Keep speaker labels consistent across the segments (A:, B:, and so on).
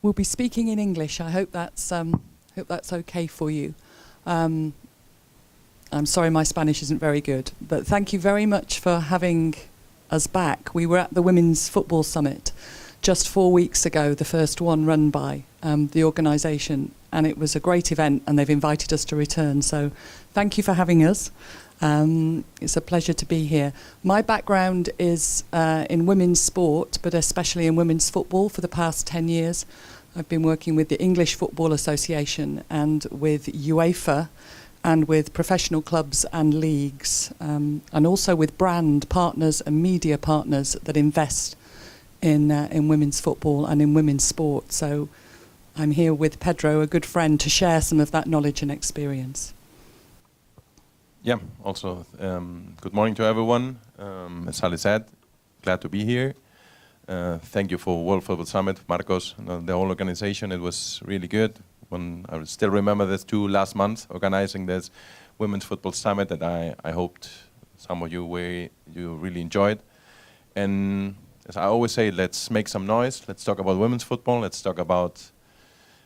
A: We'll be speaking in English. I hope that's okay for you. I'm sorry my Spanish isn't very good, but thank you very much for having us back. We were at the Women's Football Summit just 4 weeks ago, the first one run by the organisation, and it was a great event, and they've invited us to return. So thank you for having us. It's a pleasure to be here. My background is in women's sport, but especially in women's football for the past 10 years. I've been working with the English Football Association and with UEFA and with professional clubs and leagues, and also with brand partners and media partners that invest in women's football and in women's sport. So I'm here with Pedro, a good friend, to share some of that knowledge and experience.
B: Yeah, also good morning to everyone. As Sally said, glad to be here. Thank you for World Football Summit, Marcos, and the whole organization. It was really good. I still remember this last month organizing this Women's Football Summit that I hoped some of you really enjoyed. And as I always say, let's make some noise. Let's talk about women's football. Let's talk about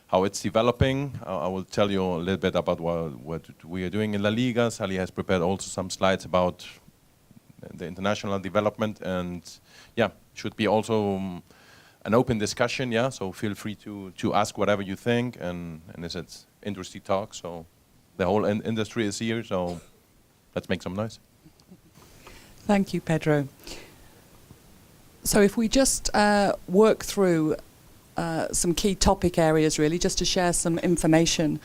B: how it's developing. I will tell you a little bit about what we are doing in LaLiga. Sally has prepared also some slides about the international development, and yeah, should be also an open discussion. Yeah, so feel free to ask whatever you think, and it's interesting talk. So the whole industry is here. So let's make some noise.
A: Thank you, Pedro. So if we just work through some key topic areas, really, just to share some information.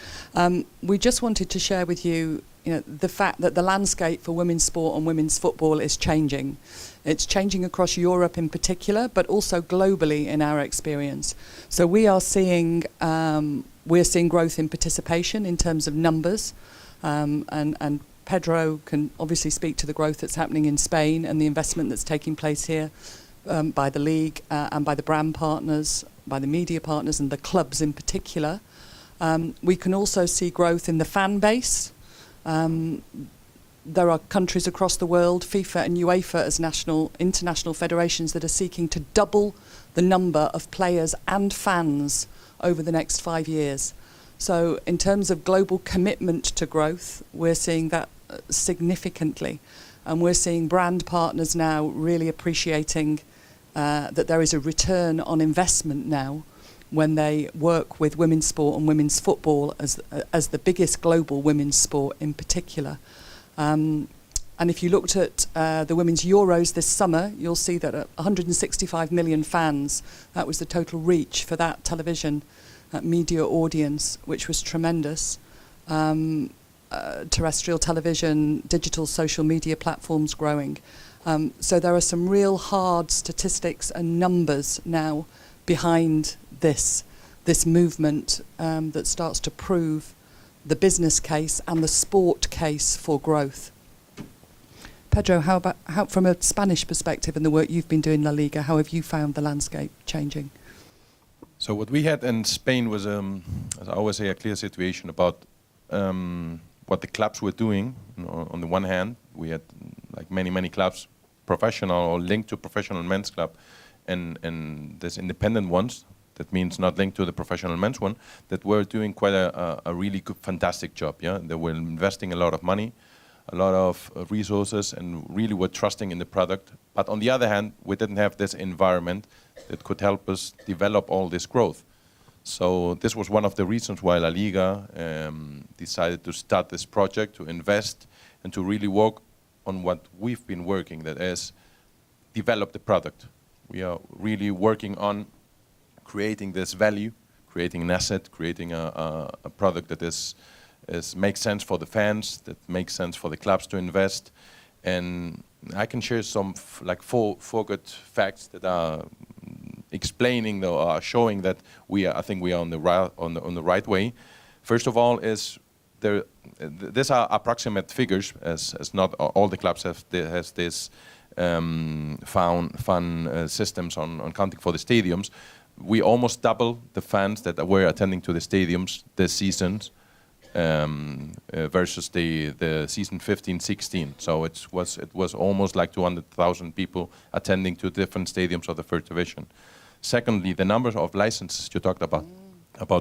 A: We just wanted to share with you, the fact that the landscape for women's sport and women's football is changing. It's changing across Europe in particular, but also globally in our experience. So we are seeing growth in participation in terms of numbers, and Pedro can obviously speak to the growth that's happening in Spain and the investment that's taking place here by the league and by the brand partners, by the media partners and the clubs in particular. We can also see growth in the fan base. There are countries across the world, FIFA and UEFA as international federations, that are seeking to double the number of players and fans over the next 5 years. So in terms of global commitment to growth, we're seeing that significantly. And we're seeing brand partners now really appreciating that there is a return on investment now when they work with women's sport and women's football as the biggest global women's sport in particular. And if you looked at the Women's Euros this summer, you'll see that 165 million fans, that was the total reach for that television media audience, which was tremendous. Terrestrial television, digital social media platforms growing. So there are some real hard statistics and numbers now behind this movement that starts to prove the business case and the sport case for growth. Pedro, how from a Spanish perspective and the work you've been doing in LaLiga, how have you found the landscape changing?
B: So what we had in Spain was, as I always say, a clear situation about what the clubs were doing. On the one hand, we had like many clubs, professional or linked to professional men's club, and there's independent ones. That means not linked to the professional men's one, that were doing quite a really good, fantastic job. Yeah, they were investing a lot of money, a lot of resources, and really were trusting in the product. But on the other hand, we didn't have this environment that could help us develop all this growth. So this was one of the reasons why LaLiga decided to start this project, to invest, and to really work on what we've been working, that is, develop the product. We are really working on creating this value, creating an asset, creating a product that makes sense for the fans, that makes sense for the clubs to invest. And I can share some four good facts that are explaining or are showing that I think we are on the right way. First of all, these are approximate figures, as not all the clubs has this fun systems on counting for the stadiums. We almost double the fans that were attending to the stadiums this season versus the season 15-16. So it was almost like 200,000 people attending to different stadiums of the first division. Secondly, the number of licenses you talked about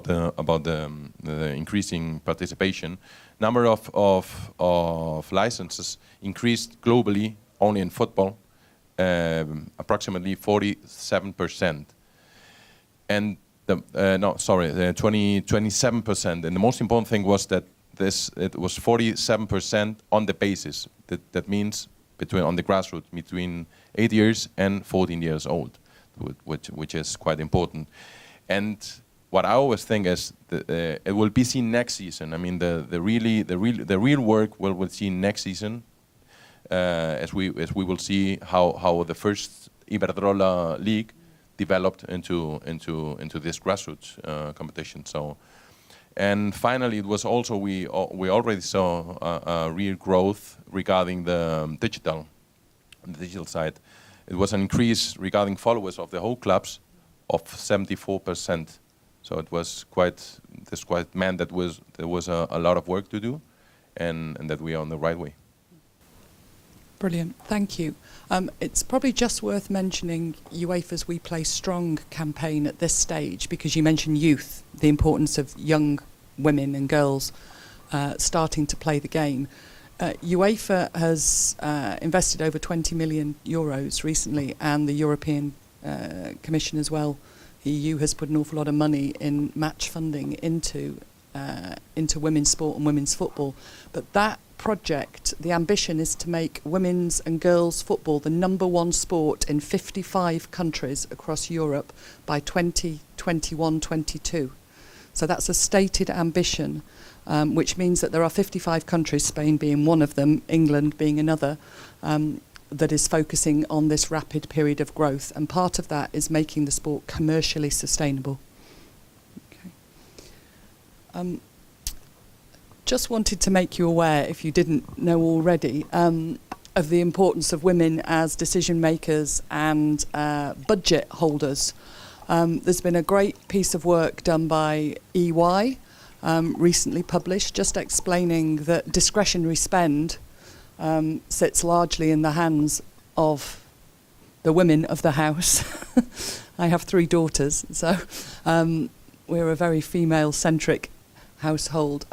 B: the increasing participation. Number of licenses increased globally only in football, approximately 47%. And 27%. And the most important thing was that it was 47% on the basis. That means on the grassroots, between 8 years and 14 years old, which is quite important. And what I always think is it will be seen next season. I mean, the real work we'll see next season, as we will see how the first Iberdrola League developed into this grassroots competition. So, and finally, it was also we already saw a real growth regarding the digital side. It was an increase regarding followers of the whole clubs of 74%. So it was quite meant that there was a lot of work to do, and that we are on the right way.
A: Brilliant, thank you. It's probably just worth mentioning UEFA's We Play Strong campaign at this stage, because you mentioned youth, the importance of young women and girls starting to play the game. UEFA has invested over 20 million euros recently, and the European Commission as well, EU, has put an awful lot of money in match funding into women's sport and women's football. But that project, the ambition is to make women's and girls' football the #1 sport in 55 countries across Europe by 2021-22. So that's a stated ambition, which means that there are 55 countries, Spain being one of them, England being another, that is focusing on this rapid period of growth. And part of that is making the sport commercially sustainable. Okay. Just wanted to make you aware, if you didn't know already, of the importance of women as decision makers and budget holders. There's been a great piece of work done by EY, recently published, just explaining that discretionary spend sits largely in the hands of the women of the house. I have 3 daughters, so we're a very female-centric household.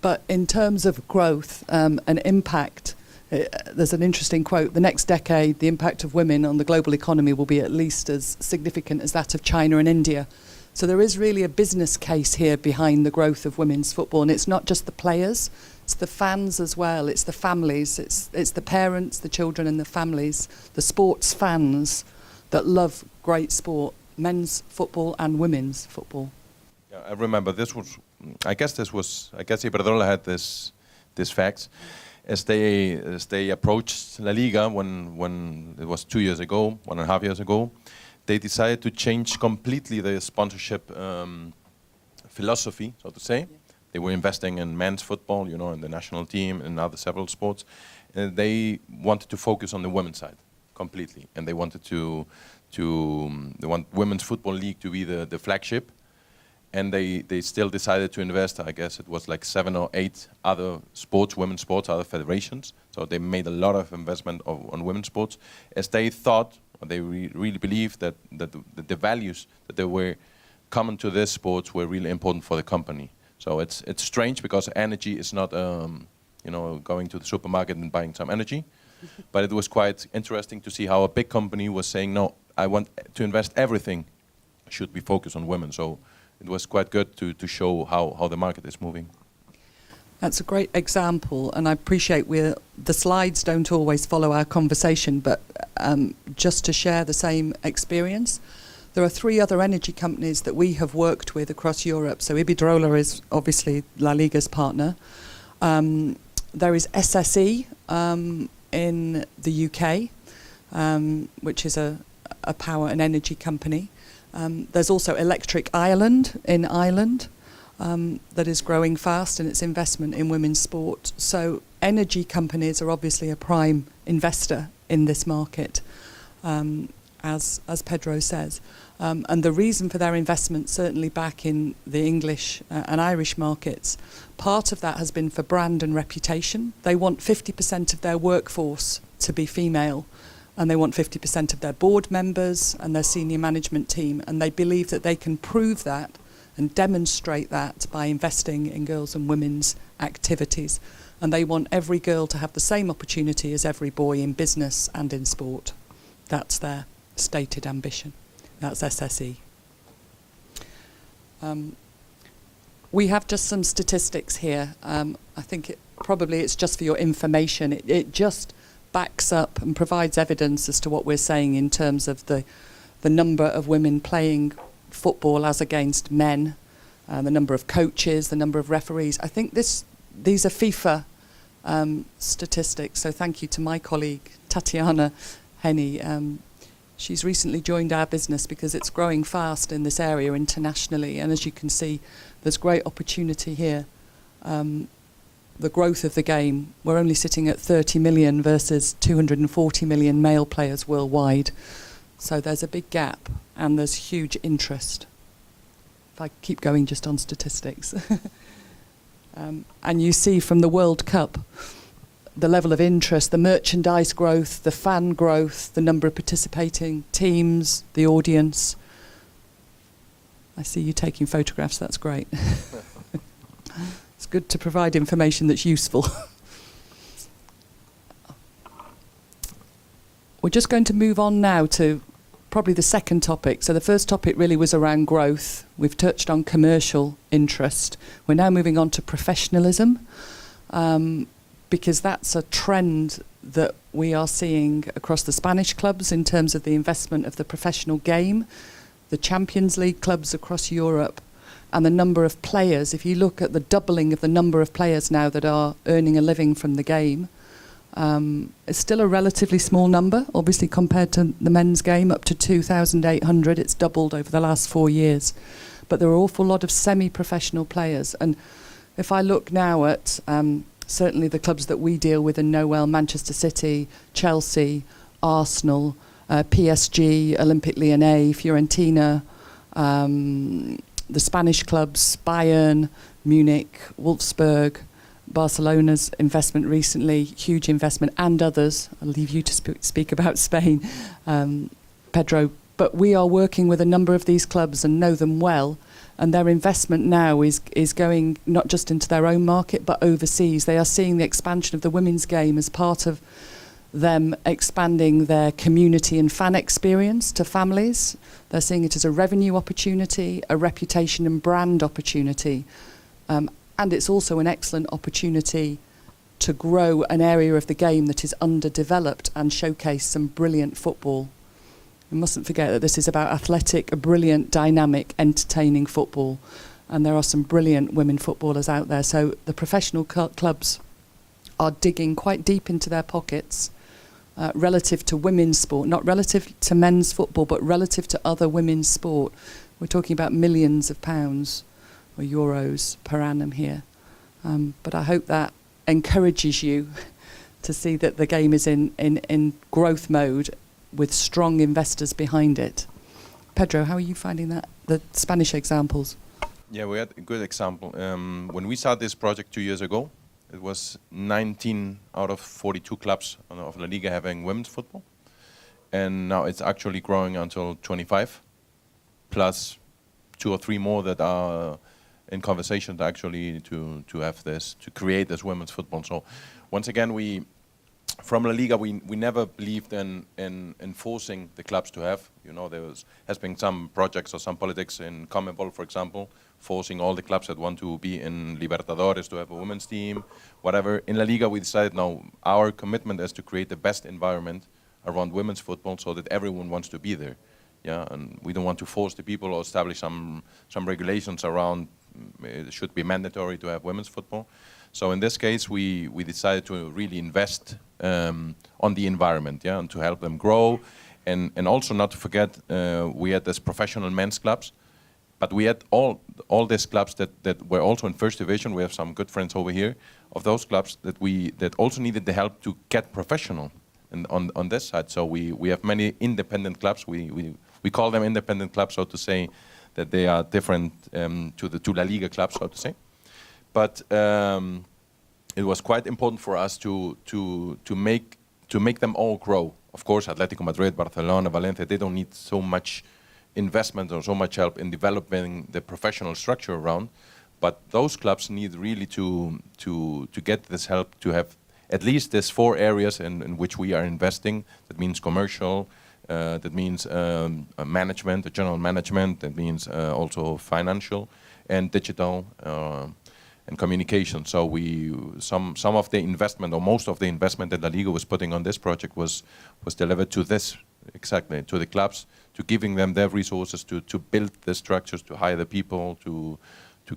A: But in terms of growth and impact, there's an interesting quote: the next decade, the impact of women on the global economy will be at least as significant as that of China and India. So there is really a business case here behind the growth of women's football, and it's not just the players, it's the fans as well, it's the families, it's the parents, the children and the families, the sports fans that love great sport, men's football and women's football.
B: Yeah, I remember I guess Iberdrola had this facts as they approached LaLiga when it was 2 years ago, 1.5 years ago. They decided to change completely their sponsorship philosophy, so to say. Yeah. They were investing in men's football, in the national team and other several sports. And they wanted to focus on the women's side completely, and they wanted they want Women's Football League to be the flagship. And they still decided to invest, I guess it was like 7 or 8 other sports, women's sports, other federations. So they made a lot of investment on women's sports, as they thought, or they really believed that the values that they were common to this sports were really important for the company. So it's strange, because energy is not going to the supermarket and buying some energy. But it was quite interesting to see how a big company was saying, no, I want to invest everything should be focused on women. So it was quite good to show how the market is moving.
A: That's a great example, and I appreciate the slides don't always follow our conversation, but just to share the same experience, there are 3 other energy companies that we have worked with across Europe. So Iberdrola is obviously LaLiga's partner. There is SSE in the UK, which is a power and energy company. There's also Electric Ireland in Ireland that is growing fast in its investment in women's sport. So energy companies are obviously a prime investor in this market, as Pedro says. And the reason for their investment, certainly back in the English and Irish markets, part of that has been for brand and reputation. They want 50% of their workforce to be female, and they want 50% of their board members and their senior management team, and they believe that they can prove that and demonstrate that by investing in girls' and women's activities. And they want every girl to have the same opportunity as every boy in business and in sport. That's their stated ambition. That's SSE. We have just some statistics here. I think it's just for your information. It just backs up and provides evidence as to what we're saying in terms of the number of women playing football as against men, the number of coaches, the number of referees. I think these are FIFA statistics, so thank you to my colleague Tatiana Henny. She's recently joined our business because it's growing fast in this area internationally, and as you can see, there's great opportunity here. The growth of the game, we're only sitting at 30 million versus 240 million male players worldwide. So there's a big gap and there's huge interest. If I keep going just on statistics. And you see from the World Cup, the level of interest, the merchandise growth, the fan growth, the number of participating teams, the audience. I see you taking photographs, that's great. It's good to provide information that's useful. We're just going to move on now to probably the second topic. So the first topic really was around growth. We've touched on commercial interest. We're now moving on to professionalism, because that's a trend that we are seeing across the Spanish clubs in terms of the investment of the professional game, the Champions League clubs across Europe, and the number of players. If you look at the doubling of the number of players now that are earning a living from the game, it's still a relatively small number, obviously compared to the men's game, up to 2,800. It's doubled over the last 4 years. But there are an awful lot of semi-professional players. And if I look now at certainly the clubs that we deal with and know well, Manchester City, Chelsea, Arsenal, PSG, Olympique Lyonnais, Fiorentina, the Spanish clubs, Bayern, Munich, Wolfsburg, Barcelona's investment recently, huge investment, and others. I'll leave you to speak about Spain, Pedro. But we are working with a number of these clubs and know them well, and their investment now is going not just into their own market, but overseas. They are seeing the expansion of the women's game as part of them expanding their community and fan experience to families. They're seeing it as a revenue opportunity, a reputation and brand opportunity. And it's also an excellent opportunity to grow an area of the game that is underdeveloped and showcase some brilliant football. We mustn't forget that this is about athletic, a brilliant, dynamic, entertaining football. And there are some brilliant women footballers out there. So the professional clubs are digging quite deep into their pockets relative to women's sport, not relative to men's football, but relative to other women's sport. We're talking about millions of pounds or euros per annum here. But I hope that encourages you to see that the game is in growth mode with strong investors behind it. Pedro, how are you finding that, the Spanish examples?
B: Yeah, we had a good example. When we started this project 2 years ago, it was 19 out of 42 clubs of LaLiga having women's football. And now it's actually growing until 25, plus 2 or 3 more that are in conversation to actually to have this, to create this women's football. So once again, from LaLiga, we never believed in forcing the clubs to have. You know, has been some projects or some politics in CONMEBOL, for example, forcing all the clubs that want to be in Libertadores to have a women's team, whatever. In LaLiga, we decided, no, our commitment is to create the best environment around women's football so that everyone wants to be there. Yeah, and we don't want to force the people or establish some regulations around it should be mandatory to have women's football. So in this case, we decided to really invest on the environment, yeah, and to help them grow. And also not to forget, we had this professional men's clubs, but we had all these clubs that were also in first division. We have some good friends over here of those clubs that also needed the help to get professional and on this side. So we have many independent clubs. We call them independent clubs, so to say, that they are different to LaLiga clubs, so to say. But it was quite important for us to make them all grow of course, Atletico Madrid, Barcelona, Valencia, they don't need so much investment or so much help in developing the professional structure around. But those clubs need really to get this help, to have at least these 4 areas in which we are investing. That means commercial, that means management, general management, that means also financial and digital and communication. So some of the investment, or most of the investment that LaLiga was putting on this project was delivered to this, exactly, to the clubs, to giving them their resources to build the structures, to hire the people, to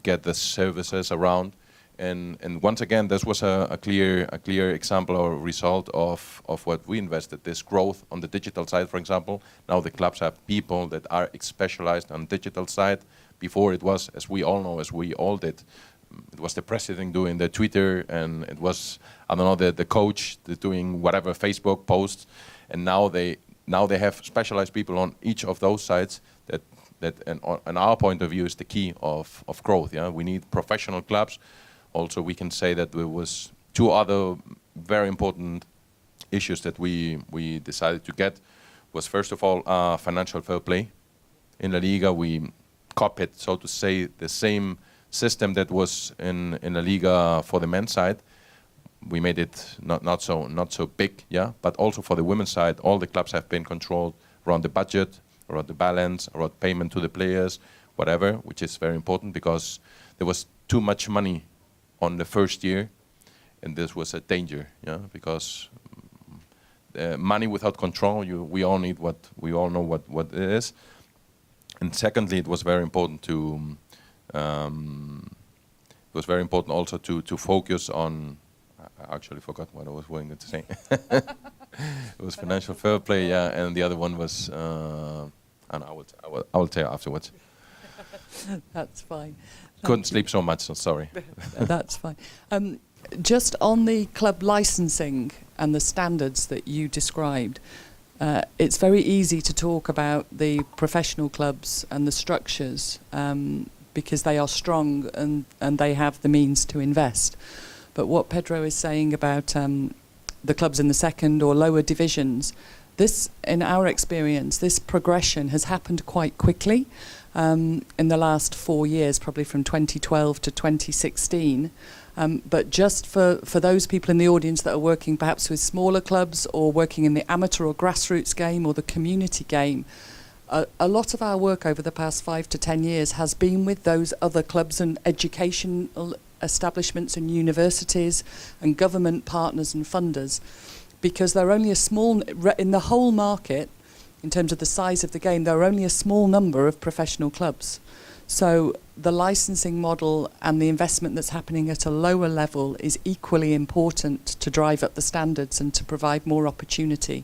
B: get the services around. And once again, this was a clear example or result of what we invested, this growth on the digital side, for example. Now the clubs have people that are specialized on digital side. Before it was, as we all know, as we all did, it was the president doing the Twitter, and it was, I don't know, the coach doing whatever Facebook posts. And now they have specialized people on each of those sides that in our point of view is the key of growth. Yeah, we need professional clubs. Also, we can say that there was 2 other very important issues that we decided to get. Was first of all financial fair play. In LaLiga, we copied, so to say, the same system that was in LaLiga for the men's side. We made it not so big, yeah. But also for the women's side, all the clubs have been controlled around the budget, around the balance, around payment to the players, whatever, which is very important because there was too much money on the first year, and this was a danger, yeah, because money without control, we all know what it is. And secondly, it was very important also to focus on. I actually forgot what I was going to say. It was financial fair play, yeah, and the other one was. And I will tell you afterwards.
A: That's fine.
B: Couldn't sleep so much, so sorry.
A: That's fine. Just on the club licensing and the standards that you described, it's very easy to talk about the professional clubs and the structures because they are strong and they have the means to invest. But what Pedro is saying about the clubs in the second or lower divisions, this, in our experience, this progression has happened quite quickly in the last 4 years, probably from 2012 to 2016. But just for those people in the audience that are working perhaps with smaller clubs or working in the amateur or grassroots game or the community game, a lot of our work over the past 5 to 10 years has been with those other clubs and educational establishments and universities and government partners and funders, because they're only a small, in the whole market, in terms of the size of the game, there are only a small number of professional clubs. So the licensing model and the investment that's happening at a lower level is equally important to drive up the standards and to provide more opportunity.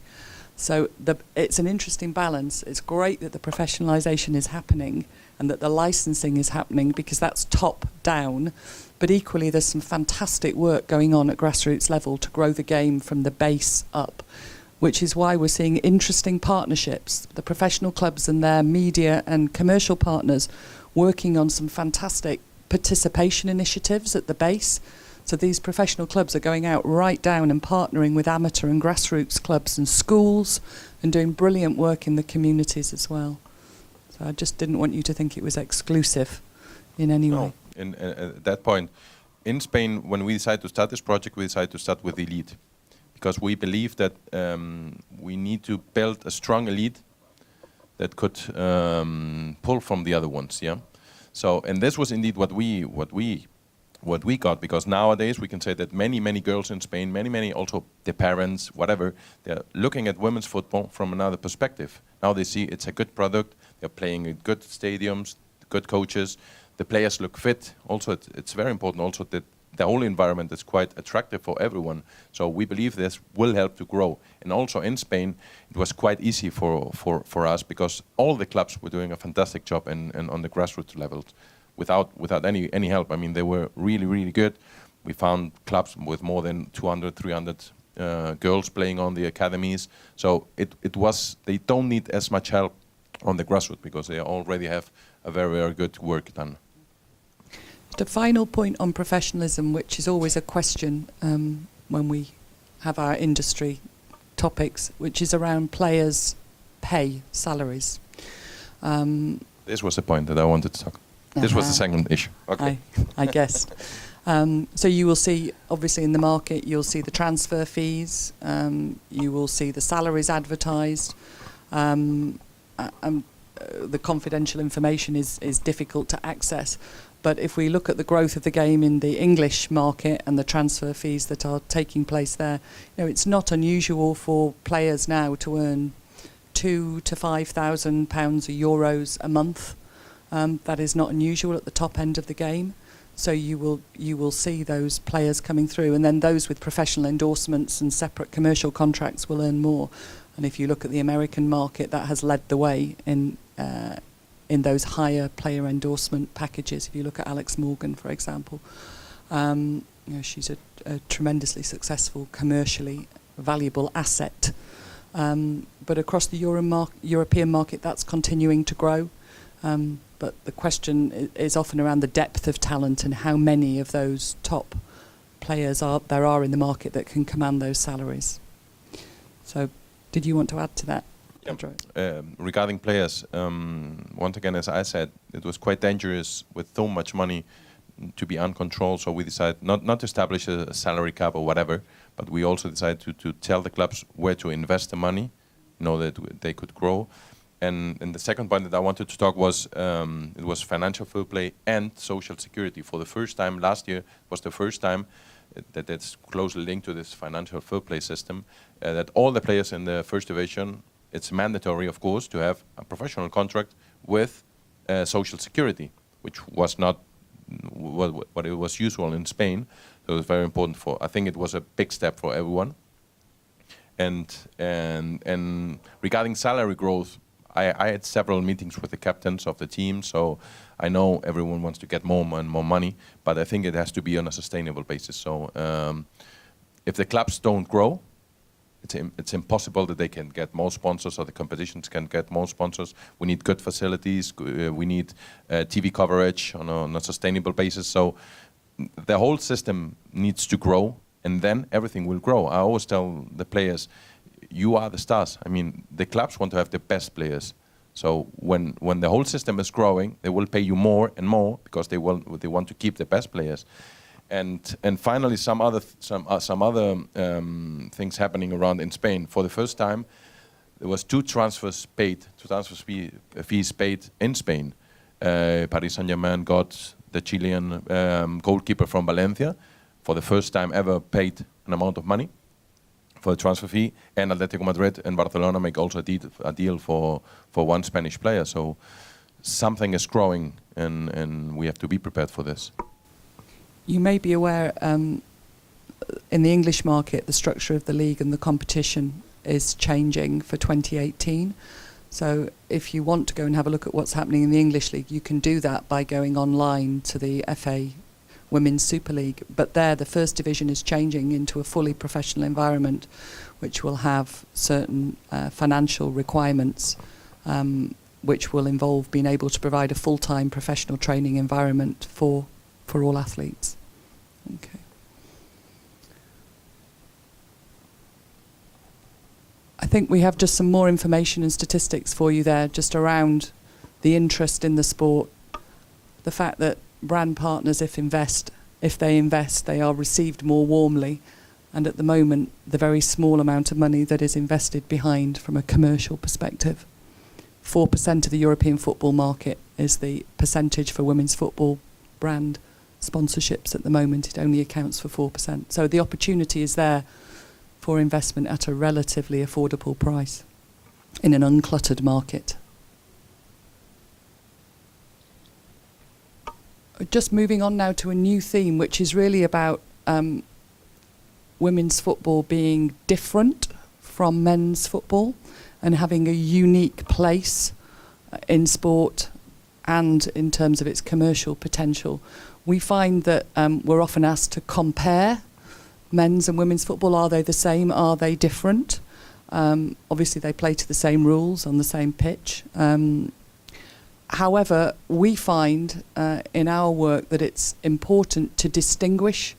A: So it's an interesting balance. It's great that the professionalisation is happening and that the licensing is happening because that's top down. But equally, there's some fantastic work going on at grassroots level to grow the game from the base up, which is why we're seeing interesting partnerships, the professional clubs and their media and commercial partners working on some fantastic participation initiatives at the base. So these professional clubs are going out right down and partnering with amateur and grassroots clubs and schools and doing brilliant work in the communities as well. So I just didn't want you to think it was exclusive in any way.
B: In, at that point, in Spain, when we decided to start this project, we decided to start with elite, because we believe that we need to build a strong elite that could pull from the other ones. Yeah. So, and this was indeed what we got, because nowadays we can say that many girls in Spain, many also the parents, whatever, they're looking at women's football from another perspective. Now they see it's a good product. They're playing in good stadiums, good coaches. The players look fit. Also, it's very important also that the whole environment is quite attractive for everyone. So we believe this will help to grow. And also in Spain, it was quite easy for us because all the clubs were doing a fantastic job on the grassroots levels without any help. I mean, they were really good. We found clubs with more than 200, 300 girls playing on the academies. So they don't need as much help on the grassroots because they already have a very good work done.
A: The final point on professionalism, which is always a question when we have our industry topics, which is around players' pay, salaries.
B: This was the point that I wanted to talk. This was the second issue. Okay.
A: I guess. So you will see, obviously, in the market, you'll see the transfer fees, you will see the salaries advertised. The confidential information is difficult to access. But if we look at the growth of the game in the English market and the transfer fees that are taking place there, it's not unusual for players now to earn £2,000 to £5,000 or euros a month. That is not unusual at the top end of the game. So you will see those players coming through, and then those with professional endorsements and separate commercial contracts will earn more. And if you look at the American market, that has led the way in those higher player endorsement packages. If you look at Alex Morgan, for example, she's a tremendously successful, commercially valuable asset. But across the European market, that's continuing to grow. But the question is often around the depth of talent and how many of those top players there are in the market that can command those salaries. So, did you want to add to that?
B: Yeah. Regarding players, once again, as I said, it was quite dangerous with so much money to be uncontrolled. So we decided not to establish a salary cap or whatever, but we also decided to tell the clubs where to invest the money, that they could grow. And the second point that I wanted to talk was it was financial fair play and social security. For the first time last year was the first time that's closely linked to this financial fair play system, that all the players in the first division, it's mandatory, of course, to have a professional contract with social security, which was not what it was usual in Spain. So it was very important I think it was a big step for everyone. And regarding salary growth, I had several meetings with the captains of the team, so I know everyone wants to get more and more money, but I think it has to be on a sustainable basis. So if the clubs don't grow, it's impossible that they can get more sponsors or the competitions can get more sponsors. We need good facilities, we need TV coverage on a sustainable basis. So the whole system needs to grow, and then everything will grow. I always tell the players, you are the stars. I mean, the clubs want to have the best players. So when the whole system is growing, they will pay you more and more because they want to keep the best players. And finally, some other things happening around in Spain. For the first time, there was two transfer fees paid in Spain. Paris Saint-Germain got the Chilean goalkeeper from Valencia for the first time ever paid an amount of money for the transfer fee, and Atletico Madrid and Barcelona make also a deal for one Spanish player. So something is growing, and we have to be prepared for this.
A: You may be aware, in the English market, the structure of the league and the competition is changing for 2018. So if you want to go and have a look at what's happening in the English league, you can do that by going online to the FA Women's Super League. But there, the first division is changing into a fully professional environment, which will have certain financial requirements, which will involve being able to provide a full-time professional training environment for all athletes. Okay. I think we have just some more information and statistics for you there, just around the interest in the sport, the fact that brand partners, if they invest, they are received more warmly, and at the moment, the very small amount of money that is invested behind from a commercial perspective. 4% of the European football market is the percentage for women's football brand sponsorships at the moment. It only accounts for 4%. So the opportunity is there for investment at a relatively affordable price in an uncluttered market. Just moving on now to a new theme, which is really about women's football being different from men's football and having a unique place in sport and in terms of its commercial potential. We find that we're often asked to compare men's and women's football. Are they the same? Are they different? Obviously, they play to the same rules on the same pitch. However, we find in our work that it's important to distinguish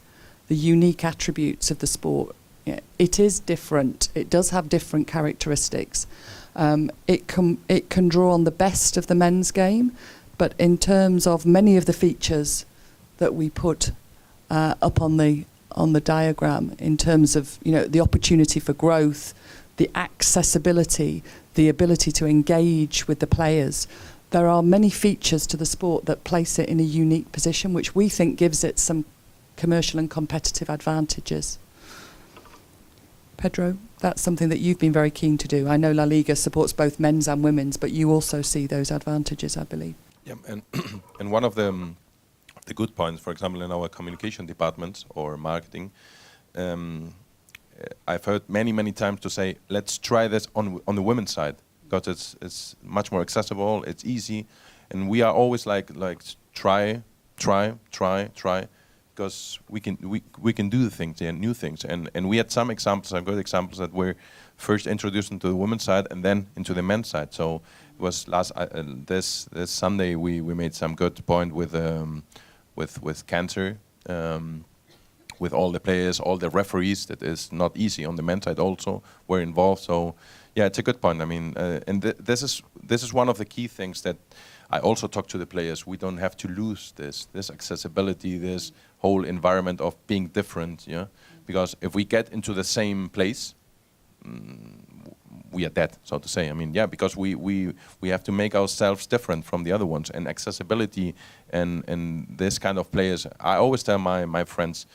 A: the unique attributes of the sport it is different. It does have different characteristics. It can draw on the best of the men's game, but in terms of many of the features that we put up on the diagram, in terms of the opportunity for growth, the accessibility, the ability to engage with the players, there are many features to the sport that place it in a unique position, which we think gives it some commercial and competitive advantages. Pedro, that's something that you've been very keen to do. I know LaLiga supports both men's and women's, but you also see those advantages, I believe.
B: Yeah, and one of the good points, for example, in our communication departments or marketing, I've heard many times to say, let's try this on the women's side, because it's much more accessible, it's easy, and we are always like try, because we can do the things, new things, and we had some good examples that were first introduced into the women's side and then into the men's side. So it was this Sunday we made some good point with cancer, with all the players, all the referees. That is not easy on the men's side also were involved. So yeah, it's a good point. I mean, and this is one of the key things that I also talk to the players. We don't have to lose this accessibility, this whole environment of being different. Yeah, because if we get into the same place, we are dead, so to say. I mean, yeah, because we have to make ourselves different from the other ones, and accessibility and this kind of players. I always tell my friends,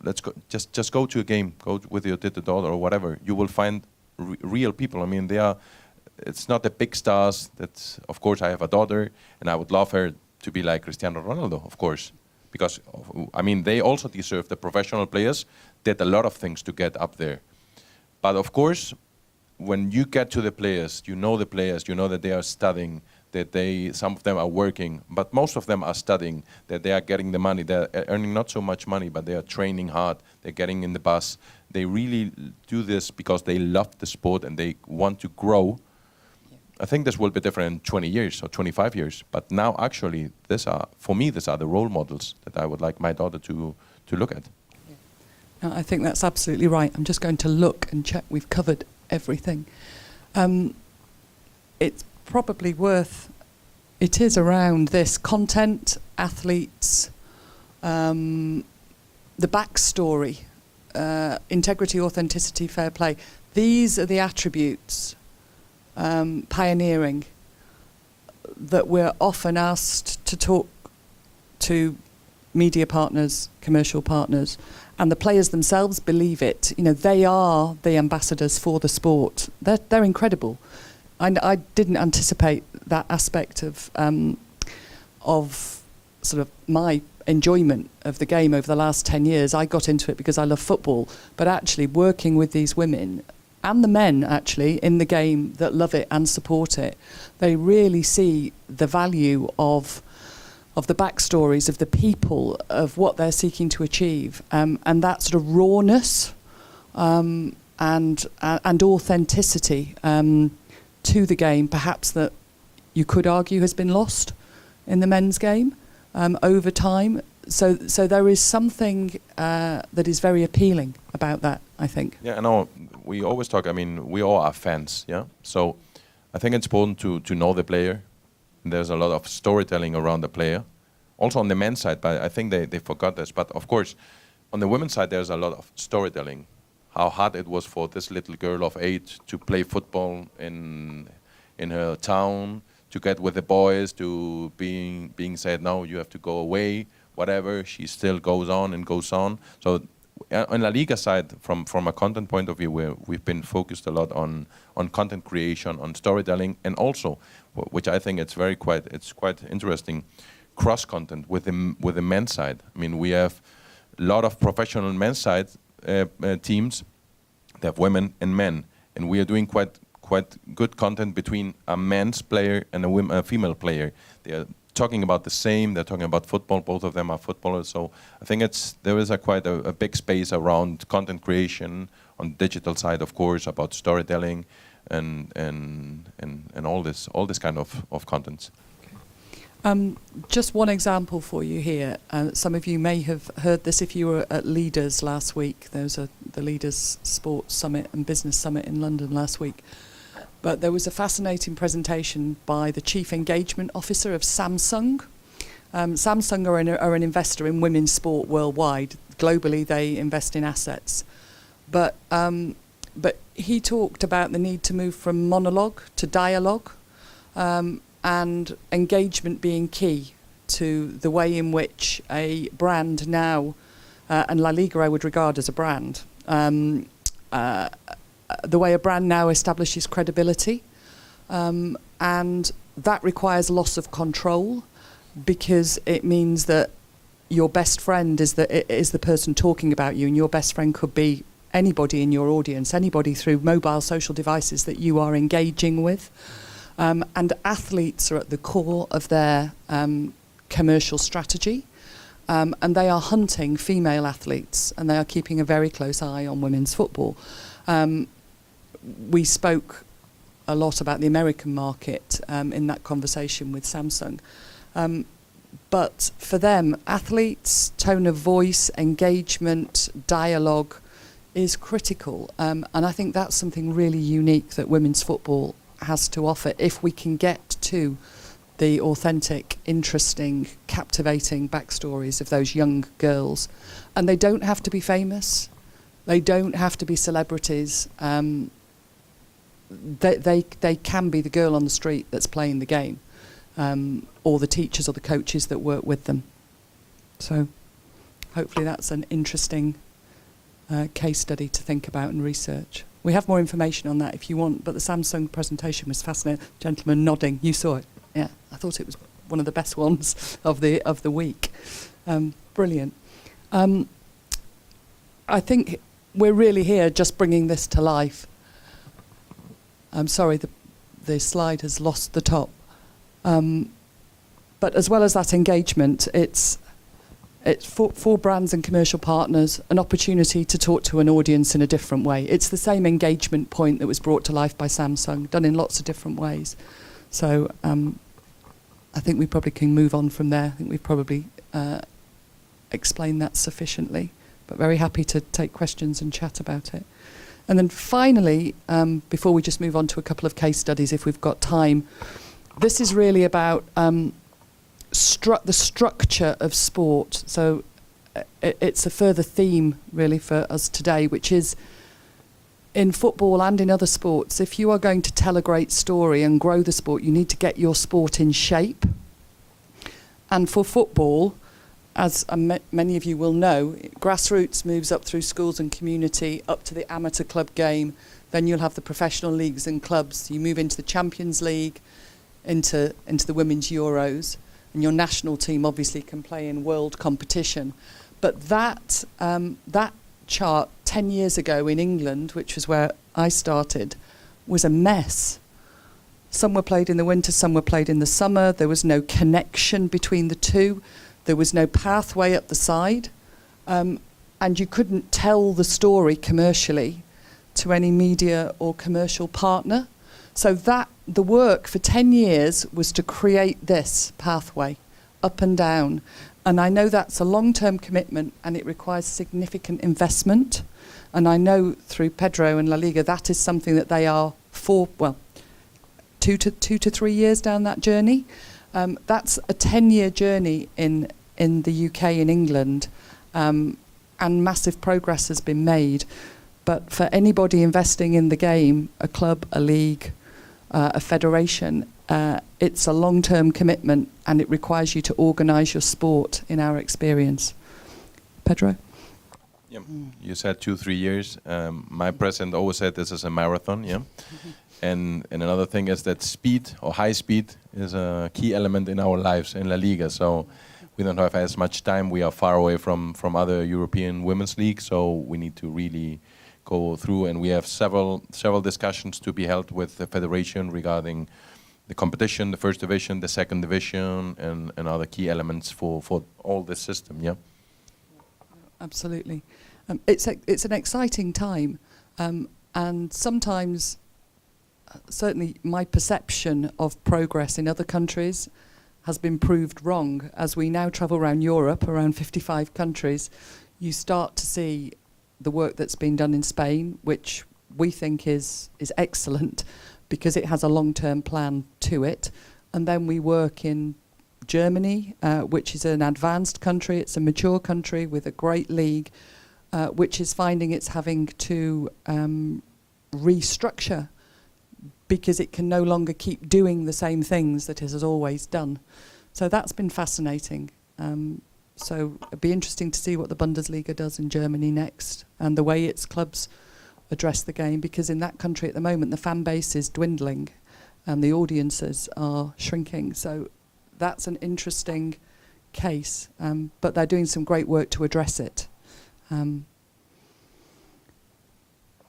B: let's go, just go to a game, go with your daughter or whatever. You will find real people. I mean, it's not the big stars. That, of course, I have a daughter, and I would love her to be like Cristiano Ronaldo, of course, because I mean they also deserve. The professional players did a lot of things to get up there, but of course, when you get to the players, you know that they are studying, that some of them are working, but most of them are studying, that they are getting the money, they're earning not so much money, but they are training hard, they're getting in the bus. They really do this because they love the sport and they want to grow. I think this will be different in 20 years or 25 years, but now actually for me, these are the role models that I would like my daughter to look at.
A: No, I think that's absolutely right. I'm just going to look and check we've covered everything. It's probably it is around this content, athletes, the backstory, integrity, authenticity, fair play. These are the attributes, pioneering, that we're often asked to talk to media partners, commercial partners, and the players themselves believe it. They are the ambassadors for the sport. They're incredible. I didn't anticipate that aspect of sort of my enjoyment of the game over the last 10 years. I got into it because I love football, but actually working with these women and the men actually in the game that love it and support it, they really see the value of the backstories of the people, of what they're seeking to achieve, and that sort of rawness and authenticity to the game, perhaps that you could argue has been lost in the men's game over time. So there is something that is very appealing about that, I think.
B: Yeah, I know. We always talk, I mean, we all are fans, yeah? So I think it's important to know the player. There's a lot of storytelling around the player. Also on the men's side, but I think they forgot this. But of course, on the women's side, there's a lot of storytelling. How hard it was for this little girl of 8 to play football in her town, to get with the boys, to being said, no, you have to go away, whatever. She still goes on and goes on. So on LaLiga side, from a content point of view, we've been focused a lot on content creation, on storytelling, and also, which I think it's quite interesting, cross content with the men's side. I mean, we have a lot of professional men's side teams. They have women and men, and we are doing quite good content between a men's player and a female player. They are talking about the same. They're talking about football. Both of them are footballers. So I think there is quite a big space around content creation on digital side, of course, about storytelling and all this kind of contents.
A: Just one example for you here. Some of you may have heard this if you were at Leaders last week. There was a the Leaders Sports Summit and Business Summit in London last week. But there was a fascinating presentation by the Chief Engagement Officer of Samsung. Samsung are an investor in women's sport worldwide. Globally, they invest in assets. But he talked about the need to move from monologue to dialogue, and engagement being key to the way in which a brand now, and LaLiga I would regard as a brand, the way a brand now establishes credibility, and that requires loss of control, because it means that your best friend is the person talking about you, and your best friend could be anybody in your audience, anybody through mobile social devices that you are engaging with. And athletes are at the core of their commercial strategy, and they are hunting female athletes, and they are keeping a very close eye on women's football. We spoke a lot about the American market in that conversation with Samsung. But for them, athletes, tone of voice, engagement, dialogue is critical. And I think that's something really unique that women's football has to offer, if we can get to the authentic, interesting, captivating backstories of those young girls. And they don't have to be famous. They don't have to be celebrities. They can be the girl on the street that's playing the game, or the teachers or the coaches that work with them. So hopefully that's an interesting case study to think about and research. We have more information on that if you want, but the Samsung presentation was fascinating. Gentleman nodding, you saw it. Yeah, I thought it was one of the best ones of the week. Brilliant. I think we're really here just bringing this to life. I'm sorry, the slide has lost the top. But as well as that engagement, it's for brands and commercial partners an opportunity to talk to an audience in a different way. It's the same engagement point that was brought to life by Samsung, done in lots of different ways. So I think we probably can move on from there. I think we've probably explained that sufficiently, but very happy to take questions and chat about it. And then finally, before we just move on to a couple of case studies, if we've got time, this is really about the structure of sport. So it's a further theme really for us today, which is in football and in other sports, if you are going to tell a great story and grow the sport, you need to get your sport in shape. And for football, as many of you will know, grassroots moves up through schools and community, up to the amateur club game. Then you'll have the professional leagues and clubs. You move into the Champions League, into the Women's Euros, and your national team obviously can play in world competition. But that chart 10 years ago in England, which was where I started, was a mess. Some were played in the winter, some were played in the summer. There was no connection between the two. There was no pathway up the side. And you couldn't tell the story commercially to any media or commercial partner. So the work for 10 years was to create this pathway up and down. And I know that's a long-term commitment and it requires significant investment. And I know through Pedro and LaLiga that is something that they are 2 to 3 years down that journey. That's a 10-year journey in the UK, in England, and massive progress has been made. But for anybody investing in the game, a club, a league, a federation, it's a long-term commitment and it requires you to organise your sport, in our experience. Pedro?
B: Yeah, you said 2-3 years. My president always said this is a marathon, yeah? And another thing is that speed, or high speed, is a key element in our lives in LaLiga. So we don't have as much time. We are far away from other European women's leagues, so we need to really go through, and we have several discussions to be held with the federation regarding the competition, the first division, the second division, and other key elements for all this system. Yeah.
A: Absolutely, it's an exciting time, and sometimes, certainly, my perception of progress in other countries has been proved wrong. As we now travel around Europe, around 55 countries, you start to see the work that's been done in Spain, which we think is excellent because it has a long-term plan to it. And then we work in Germany, which is an advanced country. It's a mature country with a great league, which is finding it's having to restructure because it can no longer keep doing the same things that it has always done. So that's been fascinating. So it'd be interesting to see what the Bundesliga does in Germany next and the way its clubs address the game, because in that country at the moment the fan base is dwindling and the audiences are shrinking. So that's an interesting case, but they're doing some great work to address it. And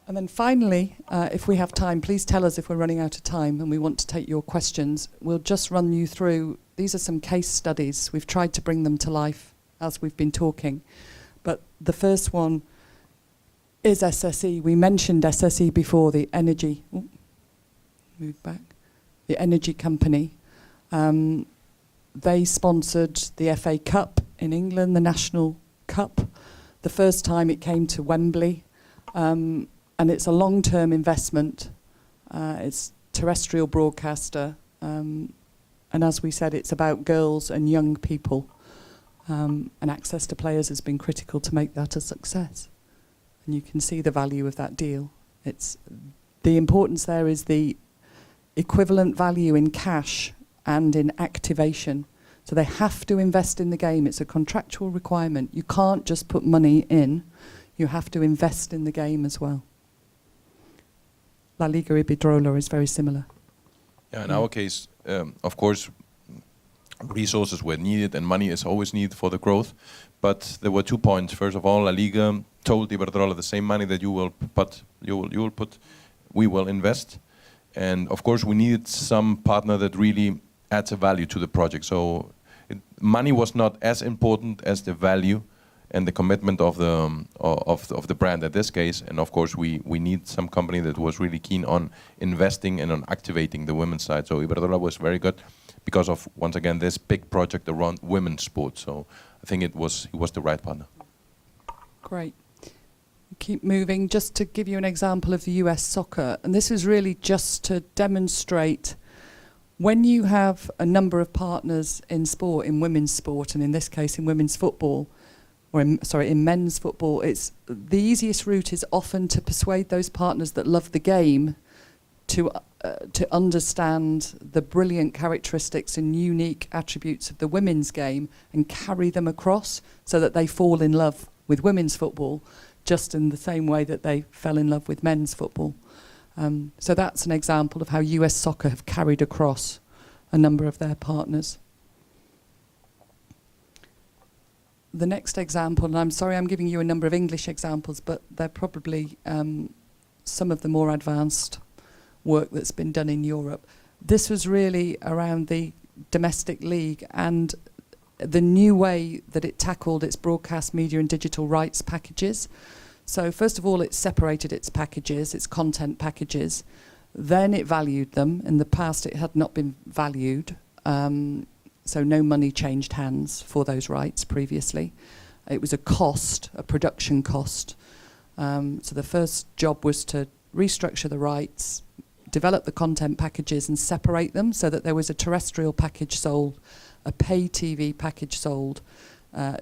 A: then finally, if we have time, please tell us if we're running out of time and we want to take your questions. We'll just run you through, these are some case studies. We've tried to bring them to life as we've been talking. But the first one is SSE. We mentioned SSE before, the energy, move back, the energy company. They sponsored the FA Cup in England, the National Cup, the first time it came to Wembley. And it's a long-term investment. It's terrestrial broadcaster. And as we said, it's about girls and young people. And access to players has been critical to make that a success. And you can see the value of that deal. It's the importance there is the equivalent value in cash and in activation. So they have to invest in the game. It's a contractual requirement. You can't just put money in. You have to invest in the game as well. LaLiga Iberdrola is very similar.
B: Yeah, in our case, of course, resources were needed and money is always needed for the growth. But there were 2 points. First of all, LaLiga told Iberdrola the same money that you will put, we will invest. And of course, we needed some partner that really adds a value to the project. So money was not as important as the value and the commitment of the brand in this case. And of course, we need some company that was really keen on investing and on activating the women's side. So Iberdrola was very good because of, once again, this big project around women's sports. So I think he was the right partner.
A: Great. Keep moving. Just to give you an example of the US soccer, and this is really just to demonstrate when you have a number of partners in sport, in women's sport, and in this case in women's football, or in men's football, it's the easiest route is often to persuade those partners that love the game to understand the brilliant characteristics and unique attributes of the women's game and carry them across so that they fall in love with women's football just in the same way that they fell in love with men's football. So that's an example of how US soccer have carried across a number of their partners. The next example, and I'm sorry I'm giving you a number of English examples, but they're probably some of the more advanced work that's been done in Europe. This was really around the domestic league and the new way that it tackled its broadcast media and digital rights packages. So first of all, it separated its packages, its content packages. Then it valued them. In the past, it had not been valued. So no money changed hands for those rights previously. It was a cost, a production cost. So the first job was to restructure the rights, develop the content packages and separate them so that there was a terrestrial package sold, a pay TV package sold,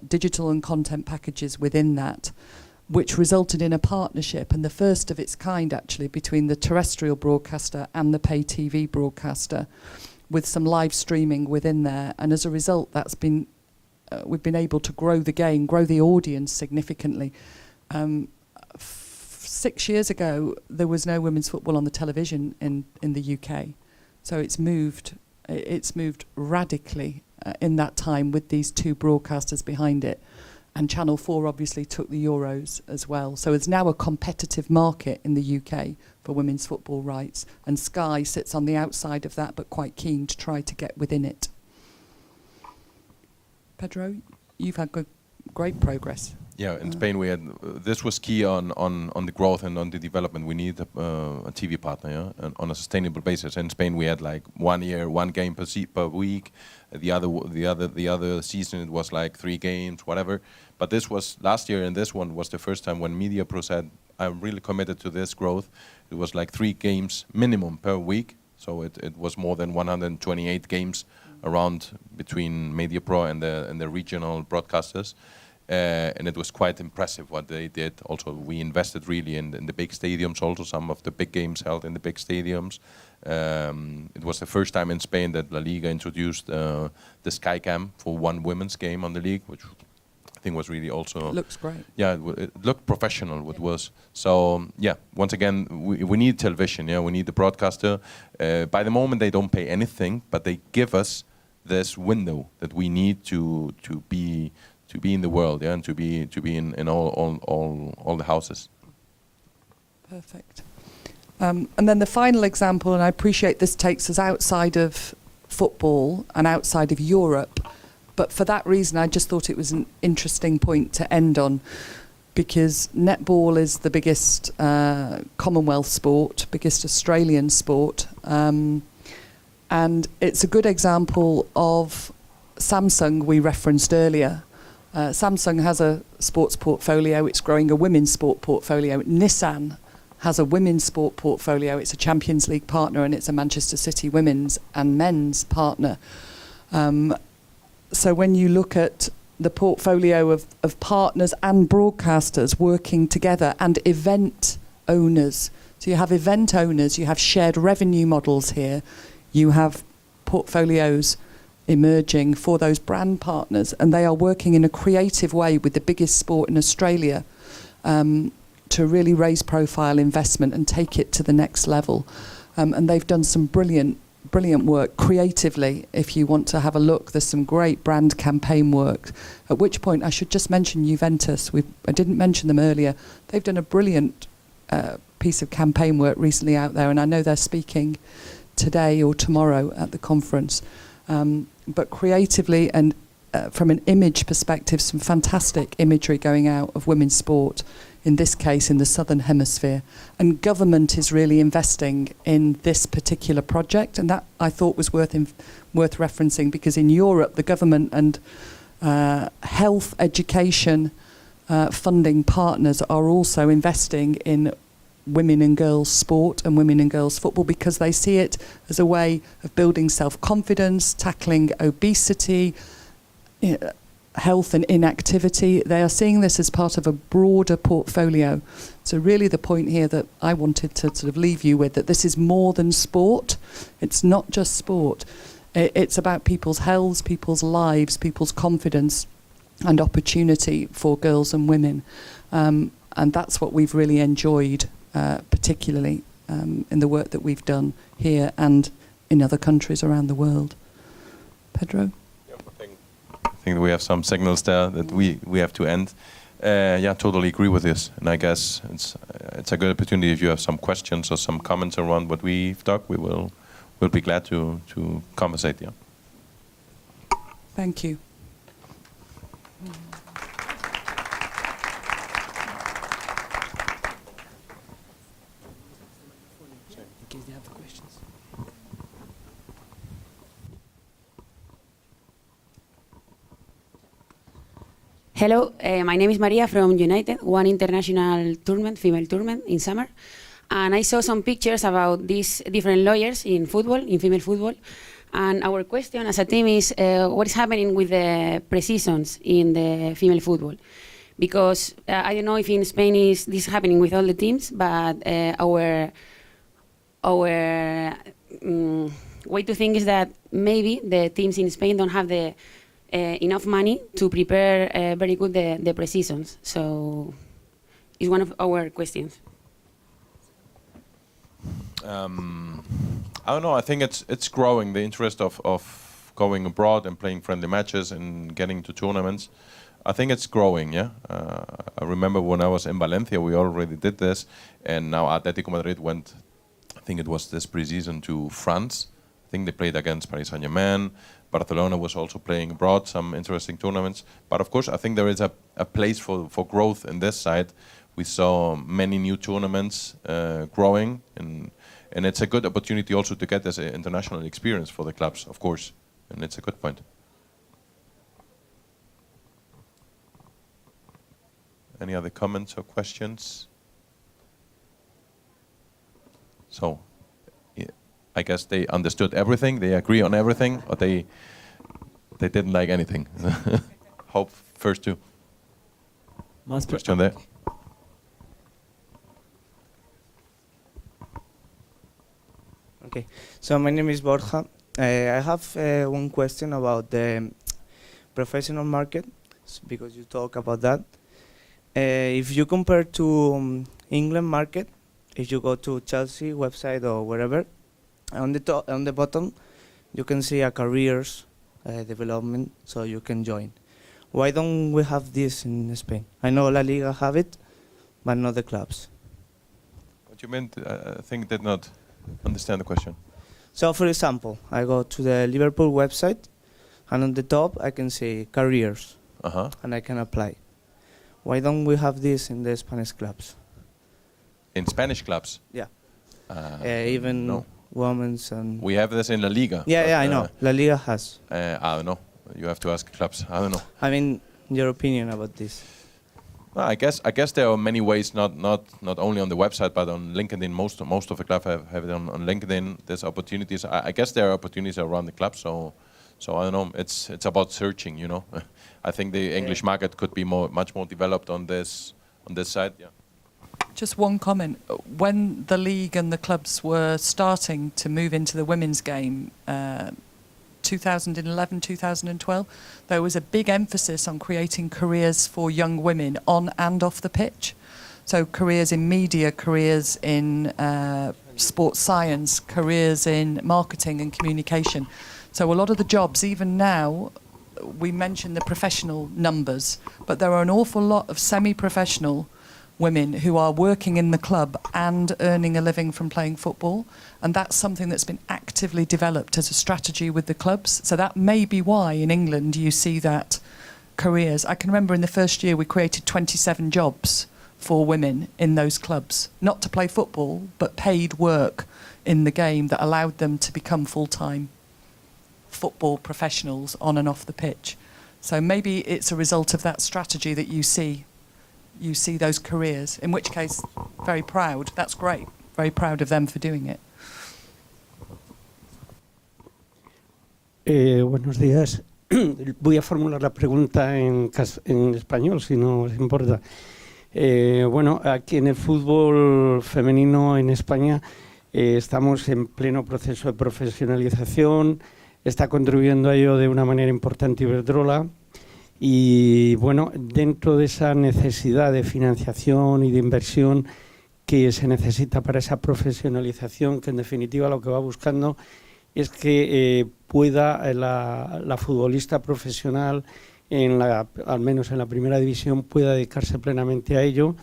A: digital and content packages within that, which resulted in a partnership, and the first of its kind actually, between the terrestrial broadcaster and the pay TV broadcaster, with some live streaming within there. And as a result, that's been we've been able to grow the game, grow the audience significantly. 6 years ago, there was no women's football on the television in the UK. So it's moved radically in that time with these two broadcasters behind it. And Channel 4 obviously took the Euros as well. So it's now a competitive market in the UK for women's football rights. And Sky sits on the outside of that, but quite keen to try to get within it. Pedro, you've had great progress.
B: Yeah, in Spain we had this was key on the growth and on the development. We need a TV partner, yeah, and on a sustainable basis. In Spain we had like 1 year, 1 game per week. The other season it was like 3 games, whatever. But this was last year, and this one was the first time when MediaPro said, "I'm really committed to this growth." It was like 3 games minimum per week, so it was more than 128 games around between MediaPro and the regional broadcasters. And it was quite impressive what they did. Also, we invested really in the big stadiums. Also, some of the big games held in the big stadiums. It was the first time in Spain that LaLiga introduced the Skycam for one women's game on the league, which I think was really also...
A: Looks great.
B: Yeah, it looked professional, what was. So, yeah, once again, we need television, yeah, we need the broadcaster. By the moment, they don't pay anything, but they give us this window that we need to be in the world, yeah, and to be in all the houses.
A: Perfect. And then the final example, and I appreciate this takes us outside of football and outside of Europe, but for that reason I just thought it was an interesting point to end on, because netball is the biggest Commonwealth sport, biggest Australian sport, and it's a good example of Samsung we referenced earlier. Samsung has a sports portfolio, it's growing a women's sport portfolio. Nissan has a women's sport portfolio, it's a Champions League partner, and it's a Manchester City women's and men's partner. So when you look at the portfolio of partners and broadcasters working together, and event owners, so you have event owners, you have shared revenue models here, you have portfolios emerging for those brand partners, and they are working in a creative way with the biggest sport in Australia to really raise profile investment and take it to the next level. And they've done some brilliant work creatively. If you want to have a look, there's some great brand campaign work. At which point I should just mention Juventus. I didn't mention them earlier. They've done a brilliant piece of campaign work recently out there, and I know they're speaking today or tomorrow at the conference. But creatively and from an image perspective, some fantastic imagery going out of women's sport, in this case in the Southern Hemisphere. And government is really investing in this particular project, and that I thought was worth referencing, because in Europe the government and health education funding partners are also investing in women and girls sport and women and girls football, because they see it as a way of building self-confidence, tackling obesity, health and inactivity. They are seeing this as part of a broader portfolio. So really the point here that I wanted to sort of leave you with, that this is more than sport. It's not just sport. It's about people's health, people's lives, people's confidence and opportunity for girls and women. And that's what we've really enjoyed, particularly in the work that we've done here and in other countries around the world. Pedro?
B: I think we have some signals there that we have to end. Yeah, totally agree with this. And I guess it's a good opportunity. If you have some questions or some comments around what we've talked, we'll be glad to conversate. Yeah.
A: Thank you.
C: Hello, my name is Maria from United, one international tournament, female tournament in summer. And I saw some pictures about these different lawyers in football, in female football. And our question as a team is, what is happening with the pre-seasons in the female football? Because I don't know if in Spain is this happening with all the teams, but our way to think is that maybe the teams in Spain don't have the enough money to prepare very good the pre-seasons. So it's one of our questions.
B: I don't know. I think it's growing, the interest of going abroad and playing friendly matches and getting to tournaments. I think it's growing, yeah. I remember when I was in Valencia, we already did this, and now Atletico Madrid went, I think it was this pre-season, to France. I think they played against Paris Saint-Germain, Barcelona was also playing abroad, some interesting tournaments. But of course, I think there is a place for growth in this side. We saw many new tournaments growing, and it's a good opportunity also to get this international experience for the clubs, of course, and it's a good point. Any other comments or questions? So, I guess they understood everything, they agree on everything, or they didn't like anything. Hope first two. Question there.
D: Okay, so my name is Borja. I have one question about the professional market, because you talk about that. If you compare to England market, if you go to Chelsea website or wherever, on the bottom, you can see a careers development, so you can join. Why don't we have this in Spain? I know LaLiga have it, but not the clubs.
B: What you meant, I think did not understand the question.
D: So, for example, I go to the Liverpool website, and on the top I can see careers, and I can apply. Why don't we have this in the Spanish clubs?
B: In Spanish clubs?
D: Yeah. Even
B: no.
D: Women's and...
B: We have this in LaLiga.
D: Yeah, I know. LaLiga has.
B: I don't know. You have to ask clubs. I don't know.
D: I mean, your opinion about this?
B: Well, I guess there are many ways, not only on the website, but on LinkedIn. Most of the clubs have it on LinkedIn. There's opportunities. I guess there are opportunities around the club. So I don't know. It's about searching. You know, I think the English market could be much more developed on this side. Yeah.
A: Just one comment. When the league and the clubs were starting to move into the women's game, 2011, 2012, there was a big emphasis on creating careers for young women on and off the pitch. So careers in media, careers in sports science, careers in marketing and communication. So a lot of the jobs, even now, we mention the professional numbers, but there are an awful lot of semi-professional women who are working in the club and earning a living from playing football, and that's something that's been actively developed as a strategy with the clubs. So that may be why in England you see that careers. I can remember in the first year we created 27 jobs for women in those clubs, not to play football, but paid work in the game that allowed them to become full-time football professionals on and off the pitch. So maybe it's a result of that strategy that you see those careers, in which case, very proud. That's great. Very proud of them for doing it.
E: Buenos días. Voy a formular la pregunta en español, si no os importa. Bueno, aquí en el fútbol femenino en España estamos en pleno proceso de profesionalización. Está contribuyendo a ello de una manera importante Iberdrola. Y bueno, dentro de esa necesidad de financiación y de inversión que se necesita para esa profesionalización, que en definitiva lo que va buscando es que pueda la futbolista profesional, al menos en la primera división, pueda dedicarse plenamente a ello,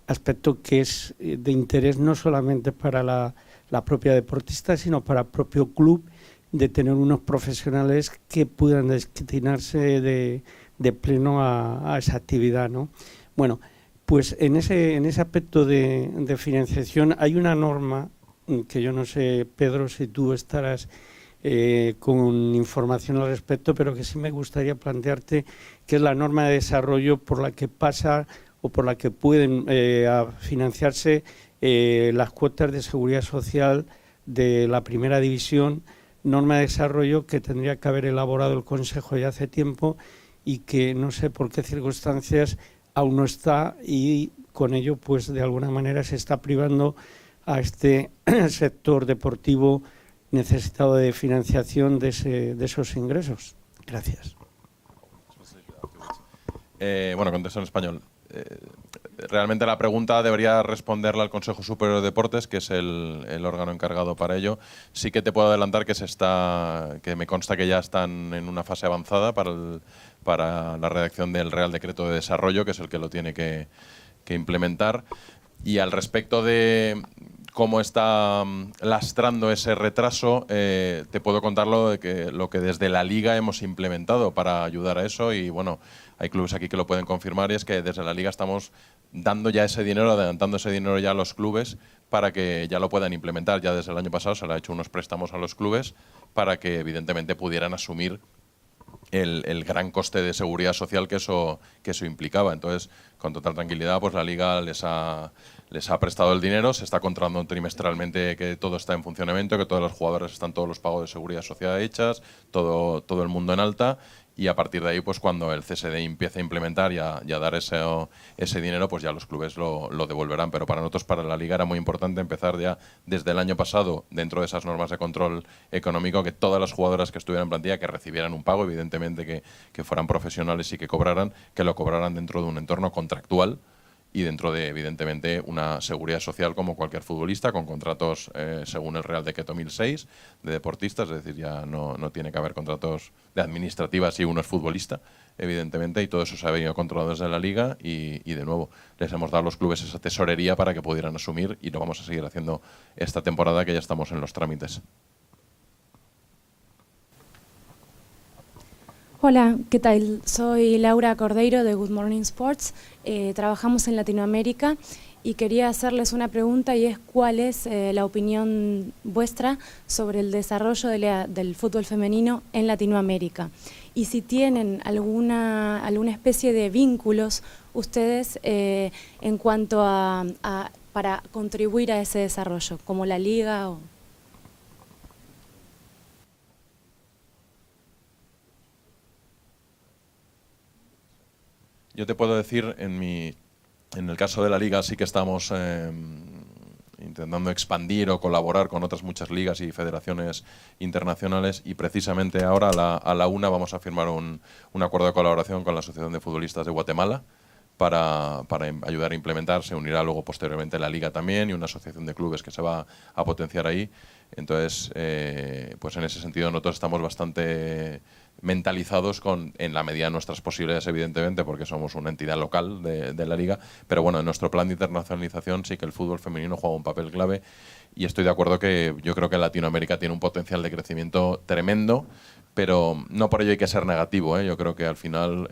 E: aspecto que es de interés no solamente para la propia deportista, sino para el propio club, de tener unos profesionales que puedan destinarse de pleno a esa actividad, ¿no? Bueno, pues en ese aspecto de financiación hay una norma que yo no sé, Pedro, si tú estarás con información al respecto, pero que sí me gustaría plantearte, que es la norma de desarrollo por la que pasa o por la que pueden financiarse las cuotas de seguridad social de la primera división, norma de desarrollo que tendría que haber elaborado el Consejo ya hace tiempo y que no sé por qué circunstancias aún no está, y con ello pues de alguna manera se está privando a este sector deportivo necesitado de financiación de esos ingresos. Gracias.
B: Bueno, contesto en español. Realmente la pregunta debería responderla al Consejo Superior de Deportes, que es el órgano encargado para ello. Sí que te puedo adelantar que me consta que ya están en una fase avanzada para la redacción del Real Decreto de Desarrollo, que es el que lo tiene que implementar. Y al respecto de cómo está lastrando ese retraso, te puedo contar lo que desde la Liga hemos implementado para ayudar a eso, y bueno, hay clubes aquí que lo pueden confirmar, y es que desde la Liga estamos dando ya ese dinero, adelantando ese dinero ya a los clubes para que ya lo puedan implementar. Ya desde el año pasado se le ha hecho unos préstamos a los clubes para que evidentemente pudieran asumir el gran coste de seguridad social que eso implicaba. Entonces, con total tranquilidad, pues la Liga les ha prestado el dinero, se está controlando trimestralmente que todo está en funcionamiento, que todos los jugadores están todos los pagos de seguridad social hechas, todo el mundo en alta, y a partir de ahí, pues cuando el CSD empiece a implementar y a dar ese dinero, pues ya los clubes lo devolverán. Pero para nosotros, para la Liga, era muy importante empezar ya desde el año pasado, dentro de esas normas de control económico, que todas las jugadoras que estuvieran en plantilla que recibieran un pago, evidentemente que fueran profesionales y que lo cobraran dentro de un entorno contractual y dentro de, evidentemente, una seguridad social como cualquier futbolista, con contratos según el Real Decreto 1006 de deportistas, es decir, ya no tiene que haber contratos de administrativa si uno es futbolista, evidentemente, y todo eso se ha venido controlado desde la Liga, y de nuevo les hemos dado a los clubes esa tesorería para que pudieran asumir, y lo vamos a seguir haciendo esta temporada que ya estamos en los trámites.
F: Hola, ¿qué tal? Soy Laura Cordeiro de Good Morning Sports. Trabajamos en Latinoamérica y quería hacerles una pregunta, y es ¿cuál es la opinión vuestra sobre el desarrollo del fútbol femenino en Latinoamérica? Y si tienen alguna especie de vínculos ustedes en cuanto para contribuir a ese desarrollo, como la Liga o...
B: Yo te puedo decir, en el caso de la Liga sí que estamos intentando expandir o colaborar con otras muchas ligas y federaciones internacionales, y precisamente ahora a la una vamos a firmar un acuerdo de colaboración con la Asociación de Futbolistas de Guatemala para ayudar a implementar. Se unirá luego posteriormente la Liga también, y una asociación de clubes que se va a potenciar ahí. Entonces, pues en ese sentido nosotros estamos bastante mentalizados en la medida de nuestras posibilidades, evidentemente, porque somos una entidad local de la Liga, pero bueno, en nuestro plan de internacionalización sí que el fútbol femenino juega un papel clave, y estoy de acuerdo que yo creo que Latinoamérica tiene un potencial de crecimiento tremendo, pero no por ello hay que ser negativo, ¿eh? Yo creo que al final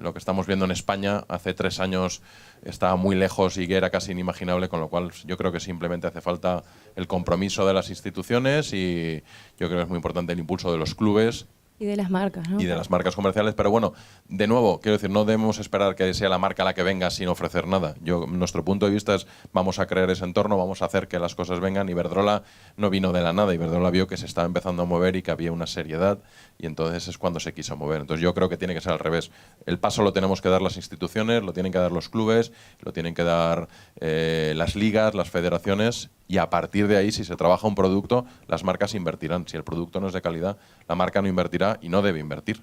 B: lo que estamos viendo en España hace 3 años estaba muy lejos y que era casi inimaginable, con lo cual yo creo que simplemente hace falta el compromiso de las instituciones, y yo creo que es muy importante el impulso de los clubes
F: Y de las marcas, ¿no?
B: y de las marcas comerciales. Pero bueno, de nuevo, quiero decir, no debemos esperar que sea la marca la que venga sin ofrecer nada. Nuestro punto de vista es, vamos a crear ese entorno, vamos a hacer que las cosas vengan. Iberdrola no vino de la nada, Iberdrola vio que se estaba empezando a mover y que había una seriedad, y entonces es cuando se quiso mover. Entonces yo creo que tiene que ser al revés. El paso lo tenemos que dar las instituciones, lo tienen que dar los clubes, lo tienen que dar las ligas, las federaciones, y a partir de ahí, si se trabaja un producto, las marcas invertirán. Si el producto no es de calidad, la marca no invertirá y no debe invertir.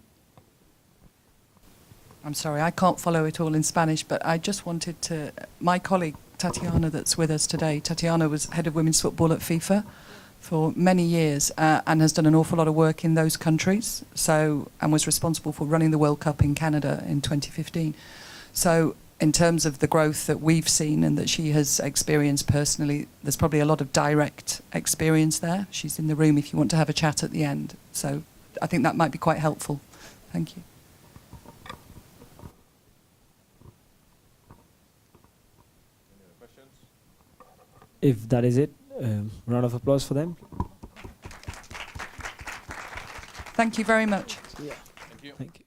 A: I'm sorry, I can't follow it all in Spanish, but I just wanted to... My colleague, Tatiana, that's with us today, Tatiana was head of women's football at FIFA for many years and has done an awful lot of work in those countries, and was responsible for running the World Cup in Canada in 2015. So in terms of the growth that we've seen and that she has experienced personally, there's probably a lot of direct experience there. She's in the room if you want to have a chat at the end. So I think that might be quite helpful. Thank you.
G: If that is it, round of applause for them.
A: Thank you very much.
G: Thank you.